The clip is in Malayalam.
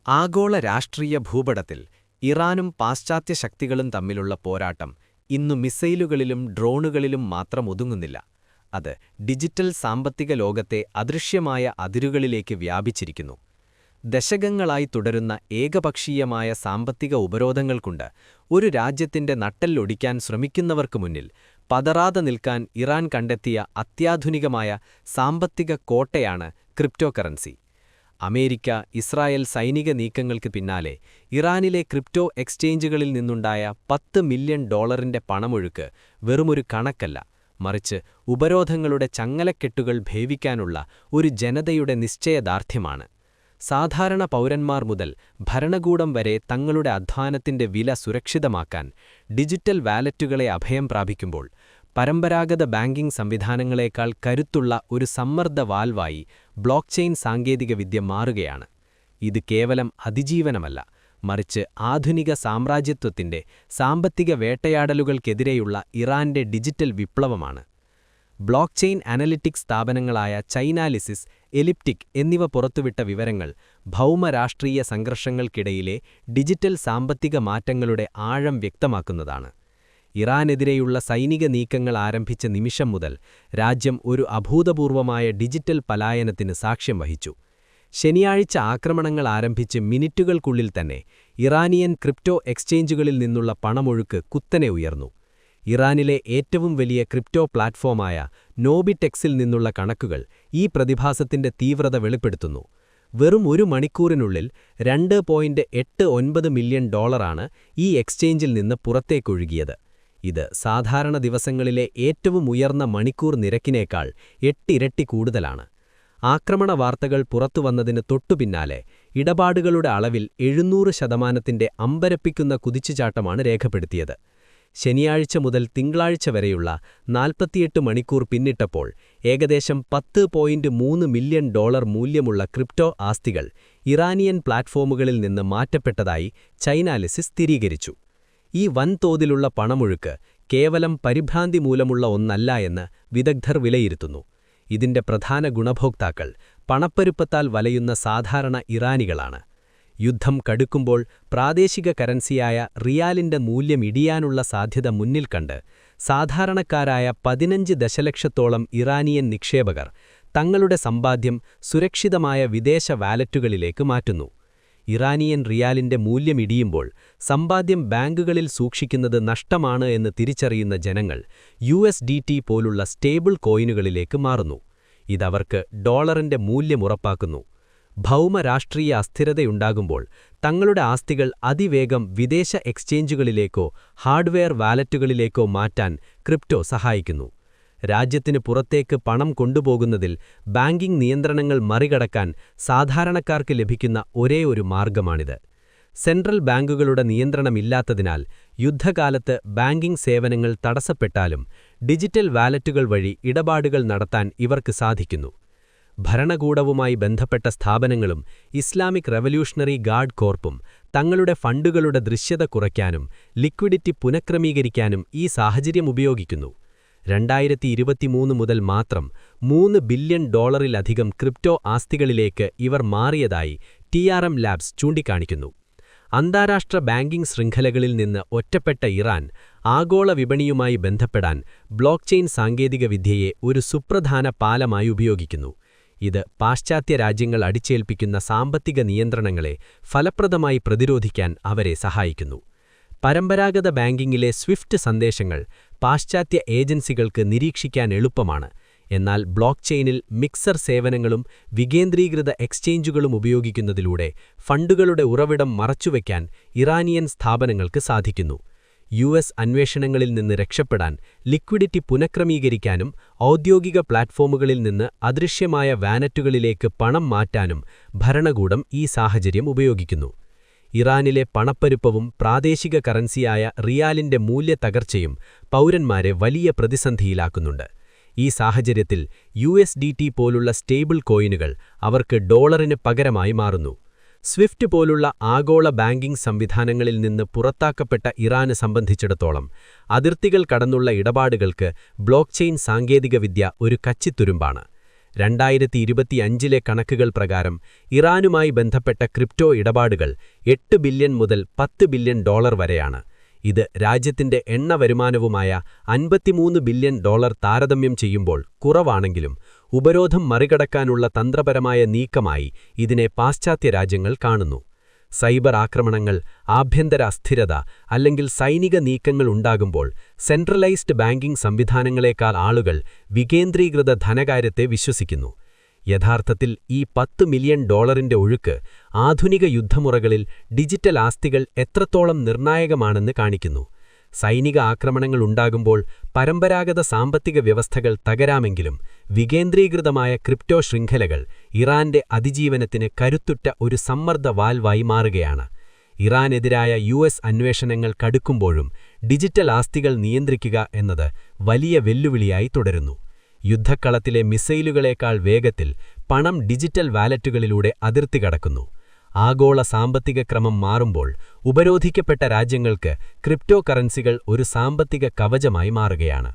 ആഗോള രാഷ്ട്രീയ ഭൂപടത്തിൽ ഇറാനും പാശ്ചാത്യ ശക്തികളും തമ്മിലുള്ള പോരാട്ടം ഇന്നു മിസൈലുകളിലും ഡ്രോണുകളിലും മാത്രം ഒതുങ്ങുന്നില്ല. അത് ഡിജിറ്റൽ സാമ്പത്തിക ലോകത്തെ അദൃശ്യമായ അതിരുകളിലേക്ക് വ്യാപിച്ചിരിക്കുന്നു. ദശകങ്ങളായി തുടരുന്ന ഏകപക്ഷീയമായ സാമ്പത്തിക ഉപരോധങ്ങൾകൊണ്ട് ഒരു രാജ്യത്തിന്റെ നട്ടെല്ലൊടിക്കാൻ ശ്രമിക്കുന്നവർക്കു മുന്നിൽ പതറാതെ നിൽക്കാൻ ഇറാൻ കണ്ടെത്തിയ അത്യാധുനികമായ സാമ്പത്തിക കോട്ടയാണ് ക്രിപ്റ്റോകറൻസി. അമേരിക്ക, ഇസ്രായേൽ സൈനിക നീക്കങ്ങൾക്ക് പിന്നാലെ ഇറാനിലെ ക്രിപ്റ്റോ എക്സ്ചേഞ്ചുകളിൽ നിന്നുണ്ടായ $10 മില്യൺ പണമൊഴുക്ക് വെറുമൊരു കണക്കല്ല, മറിച്ച് ഉപരോധങ്ങളുടെ ചങ്ങലക്കെട്ടുകൾ ഭേദിക്കാനുള്ള ഒരു ജനതയുടെ നിശ്ചയദാർഢ്യമാണ്. സാധാരണ പൗരന്മാർ മുതൽ ഭരണകൂടം വരെ തങ്ങളുടെ അധ്വാനത്തിന്റെ വില സുരക്ഷിതമാക്കാൻ ഡിജിറ്റൽ വാലറ്റുകളെ അഭയം പ്രാപിക്കുമ്പോൾ, പരമ്പരാഗത ബാങ്കിംഗ് സംവിധാനങ്ങളെക്കാൾ കരുത്തുള്ള ഒരു സമ്മർദ്ദ വാൽവായി ബ്ലോക്ക്ചെയിൻ സാങ്കേതികവിദ്യ മാറുകയാണ്. ഇത് കേവലം അതിജീവനമല്ല, മറിച്ച് ആധുനിക സാമ്രാജ്യത്വത്തിന്റെ സാമ്പത്തിക വേട്ടയാടലുകൾക്കെതിരെയുള്ള ഇറാന്റെ ഡിജിറ്റൽ വിപ്ലവമാണ്. ബ്ലോക്ക്ചെയിൻ അനലിറ്റിക്സ് സ്ഥാപനങ്ങളായ ചൈനാലിസിസ്, എലിപ്റ്റിക് എന്നിവ പുറത്തുവിട്ട വിവരങ്ങൾ ഭൗമരാഷ്ട്രീയ സംഘർഷങ്ങൾക്കിടയിലെ ഡിജിറ്റൽ സാമ്പത്തിക മാറ്റങ്ങളുടെ ആഴം വ്യക്തമാക്കുന്നതാണ്. ഇറാനെതിരെയുള്ള സൈനിക നീക്കങ്ങൾ ആരംഭിച്ച നിമിഷം മുതൽ രാജ്യം ഒരു അഭൂതപൂർവമായ ഡിജിറ്റൽ പലായനത്തിന് സാക്ഷ്യം വഹിച്ചു. ശനിയാഴ്ച ആക്രമണങ്ങൾ ആരംഭിച്ച് മിനിറ്റുകൾക്കുള്ളിൽ തന്നെ ഇറാനിയൻ ക്രിപ്റ്റോ എക്സ്ചേഞ്ചുകളിൽ നിന്നുള്ള പണമൊഴുക്ക് കുത്തനെ ഉയർന്നു. ഇറാനിലെ ഏറ്റവും വലിയ ക്രിപ്റ്റോ പ്ലാറ്റ്ഫോമായ നോബിടെക്സിൽ നിന്നുള്ള കണക്കുകൾ ഈ പ്രതിഭാസത്തിന്റെ തീവ്രത വെളിപ്പെടുത്തുന്നു. വെറും ഒരു മണിക്കൂറിനുള്ളിൽ $2.89 മില്യൺ ഈ എക്സ്ചേഞ്ചിൽ നിന്ന് പുറത്തേക്കൊഴുകിയത്. ഇത് സാധാരണ ദിവസങ്ങളിലെ ഏറ്റവും ഉയർന്ന മണിക്കൂർ നിരക്കിനേക്കാൾ 8 ഇരട്ടി കൂടുതലാണ്. ആക്രമണ വാർത്തകൾ പുറത്തുവന്നതിന് തൊട്ടുപിന്നാലെ ഇടപാടുകളുടെ അളവിൽ 700% അമ്പരപ്പിക്കുന്ന കുതിച്ചുചാട്ടമാണ് രേഖപ്പെടുത്തിയത്. ശനിയാഴ്ച മുതൽ തിങ്കളാഴ്ച വരെയുള്ള 48 മണിക്കൂർ പിന്നിട്ടപ്പോൾ ഏകദേശം $10.3 മില്യൺ മൂല്യമുള്ള ക്രിപ്റ്റോ ആസ്തികൾ ഇറാനിയൻ പ്ലാറ്റ്ഫോമുകളിൽ നിന്ന് മാറ്റപ്പെട്ടതായി ചൈനാലിസിസ് സ്ഥിരീകരിച്ചു. ഈ വൻതോതിലുള്ള പണമൊഴുക്ക് കേവലം പരിഭ്രാന്തി മൂലമുള്ള ഒന്നല്ല എന്ന് വിദഗ്ധർ വിലയിരുത്തുന്നു. ഇതിന്റെ പ്രധാന ഗുണഭോക്താക്കൾ പണപ്പെരുപ്പത്താൽ വലയുന്ന സാധാരണ ഇറാനികളാണ്. യുദ്ധം കടുക്കുമ്പോൾ പ്രാദേശിക കറൻസിയായ റിയാലിന്റെ മൂല്യം ഇടിയാനുള്ള സാധ്യത മുന്നിൽ കണ്ട് സാധാരണക്കാരായ 15 ദശലക്ഷത്തോളം ഇറാനിയൻ നിക്ഷേപകർ തങ്ങളുടെ സമ്പാദ്യം സുരക്ഷിതമായ വിദേശ വാലറ്റുകളിലേക്ക് മാറ്റുന്നു. ഇറാനിയൻ റിയാലിന്റെ മൂല്യം ഇടിയുമ്പോൾ സമ്പാദ്യം ബാങ്കുകളിൽ സൂക്ഷിക്കുന്നത് നഷ്ടമാണ് എന്ന് തിരിച്ചറിയുന്ന ജനങ്ങൾ USDT പോലുള്ള സ്റ്റേബിൾ കോയിനുകളിലേക്ക് മാറുന്നു. ഇതവർക്ക് ഡോളറിന്റെ മൂല്യം ഉറപ്പാക്കുന്നു. ഭൗമരാഷ്ട്രീയ അസ്ഥിരതയുണ്ടാകുമ്പോൾ തങ്ങളുടെ ആസ്തികൾ അതിവേഗം വിദേശ എക്സ്ചേഞ്ചുകളിലേക്കോ ഹാർഡ്വെയർ വാലറ്റുകളിലേക്കോ മാറ്റാൻ ക്രിപ്റ്റോ സഹായിക്കുന്നു. രാജ്യത്തിന് പുറത്തേക്ക് പണം കൊണ്ടുപോകുന്നതിൽ ബാങ്കിംഗ് നിയന്ത്രണങ്ങൾ മറികടക്കാൻ സാധാരണക്കാർക്ക് ലഭിക്കുന്ന ഒരേയൊരു മാർഗമാണിത്. സെൻട്രൽ ബാങ്കുകളുടെ നിയന്ത്രണമില്ലാത്തതിനാൽ യുദ്ധകാലത്ത് ബാങ്കിംഗ് സേവനങ്ങൾ തടസ്സപ്പെട്ടാലും ഡിജിറ്റൽ വാലറ്റുകൾ വഴി ഇടപാടുകൾ നടത്താൻ ഇവർക്ക് സാധിക്കുന്നു. ഭരണകൂടവുമായി ബന്ധപ്പെട്ട സ്ഥാപനങ്ങളും ഇസ്ലാമിക് റവല്യൂഷണറി ഗാർഡ് കോർപ്പും തങ്ങളുടെ ഫണ്ടുകളുടെ ദൃശ്യത കുറയ്ക്കാനും ലിക്വിഡിറ്റി പുനഃക്രമീകരിക്കാനും ഈ സാഹചര്യം ഉപയോഗിക്കുന്നു. 2023 മുതൽ മാത്രം $3 ബില്യൺ ക്രിപ്റ്റോ ആസ്തികളിലേക്ക് ഇവർ മാറിയതായി TRM ലാബ്സ് ചൂണ്ടിക്കാണിക്കുന്നു. അന്താരാഷ്ട്ര ബാങ്കിംഗ് ശൃംഖലകളിൽ നിന്ന് ഒറ്റപ്പെട്ട ഇറാൻ ആഗോള വിപണിയുമായി ബന്ധപ്പെടാൻ ബ്ലോക്ക്ചെയിൻ സാങ്കേതികവിദ്യയെ ഒരു സുപ്രധാന പാലമായി ഉപയോഗിക്കുന്നു. ഇത് പാശ്ചാത്യ രാജ്യങ്ങൾ അടിച്ചേൽപ്പിക്കുന്ന സാമ്പത്തിക നിയന്ത്രണങ്ങളെ ഫലപ്രദമായി പ്രതിരോധിക്കാൻ അവരെ സഹായിക്കുന്നു. പരമ്പരാഗത ബാങ്കിങ്ങിലെ സ്വിഫ്റ്റ് സന്ദേശങ്ങൾ പാശ്ചാത്യ ഏജൻസികൾക്ക് നിരീക്ഷിക്കാൻ എളുപ്പമാണ്. എന്നാൽ ബ്ലോക്ക്ചെയിനിൽ മിക്സർ സേവനങ്ങളും വികേന്ദ്രീകൃത എക്സ്ചേഞ്ചുകളും ഉപയോഗിക്കുന്നതിലൂടെ ഫണ്ടുകളുടെ ഉറവിടം മറച്ചുവെക്കാൻ ഇറാനിയൻ സ്ഥാപനങ്ങൾക്ക് സാധിക്കുന്നു. US അന്വേഷണങ്ങളിൽ നിന്ന് രക്ഷപ്പെടാൻ ലിക്വിഡിറ്റി പുനഃക്രമീകരിക്കാനും ഔദ്യോഗിക പ്ലാറ്റ്ഫോമുകളിൽ നിന്ന് അദൃശ്യമായ വാലറ്റുകളിലേക്ക് പണം മാറ്റാനും ഭരണകൂടം ഈ സാഹചര്യം ഉപയോഗിക്കുന്നു. ഇറാനിലെ പണപ്പെരുപ്പവും പ്രാദേശിക കറൻസിയായ റിയാലിന്റെ മൂല്യത്തകർച്ചയും പൗരന്മാരെ വലിയ പ്രതിസന്ധിയിലാക്കുന്നുണ്ട്. ഈ സാഹചര്യത്തിൽ USDT പോലുള്ള സ്റ്റേബിൾ കോയിനുകൾ അവർക്ക് ഡോളറിന് പകരമായി മാറുന്നു. സ്വിഫ്റ്റ് പോലുള്ള ആഗോള ബാങ്കിംഗ് സംവിധാനങ്ങളിൽ നിന്ന് പുറത്താക്കപ്പെട്ട ഇറാന് സംബന്ധിച്ചിടത്തോളം അതിർത്തികൾ കടന്നുള്ള ഇടപാടുകൾക്ക് ബ്ലോക്ക്ചെയിൻ സാങ്കേതികവിദ്യ ഒരു കച്ചിത്തുരുമ്പാണ്. 2025 കണക്കുകൾ പ്രകാരം ഇറാനുമായി ബന്ധപ്പെട്ട ക്രിപ്റ്റോ ഇടപാടുകൾ $8 ബില്യൺ മുതൽ $10 ബില്യൺ വരെയാണ്. ഇത് രാജ്യത്തിന്റെ എണ്ണ വരുമാനവുമായ $53 ബില്യൺ താരതമ്യം ചെയ്യുമ്പോൾ കുറവാണെങ്കിലും ഉപരോധം മറികടക്കാനുള്ള തന്ത്രപരമായ നീക്കമായി ഇതിനെ പാശ്ചാത്യ രാജ്യങ്ങൾ കാണുന്നു. സൈബർ ആക്രമണങ്ങൾ, ആഭ്യന്തര അസ്ഥിരത അല്ലെങ്കിൽ സൈനിക നീക്കങ്ങൾ ഉണ്ടാകുമ്പോൾ സെൻട്രലൈസ്ഡ് ബാങ്കിംഗ് സംവിധാനങ്ങളെക്കാൾ ആളുകൾ വികേന്ദ്രീകൃത ധനകാര്യത്തെ വിശ്വസിക്കുന്നു. യഥാർത്ഥത്തിൽ ഈ $10 മില്യൺ ഒഴുക്ക് ആധുനിക യുദ്ധമുറകളിൽ ഡിജിറ്റൽ ആസ്തികൾ എത്രത്തോളം നിർണായകമാണെന്ന് കാണിക്കുന്നു. സൈനിക ആക്രമണങ്ങൾ ഉണ്ടാകുമ്പോൾ പരമ്പരാഗത സാമ്പത്തിക വ്യവസ്ഥകൾ തകരാമെങ്കിലും വികേന്ദ്രീകൃതമായ ക്രിപ്റ്റോ ശൃംഖലകൾ ഇറാന്റെ അതിജീവനത്തിന് കരുത്തുറ്റ ഒരു സമ്മർദ്ദ വാൽവായി മാറുകയാണ്. ഇറാനെതിരായ US അന്വേഷണങ്ങൾ കടുക്കുമ്പോഴും ഡിജിറ്റൽ ആസ്തികൾ നിയന്ത്രിക്കുക എന്നത് വലിയ വെല്ലുവിളിയായി തുടരുന്നു. യുദ്ധക്കളത്തിലെ മിസൈലുകളേക്കാൾ വേഗത്തിൽ പണം ഡിജിറ്റൽ വാലറ്റുകളിലൂടെ അതിർത്തി കടക്കുന്നു. ആഗോള സാമ്പത്തിക ക്രമം മാറുമ്പോൾ ഉപരോധിക്കപ്പെട്ട രാജ്യങ്ങൾക്ക് ക്രിപ്റ്റോ കറൻസികൾ ഒരു സാമ്പത്തിക കവചമായി മാറുകയാണ്.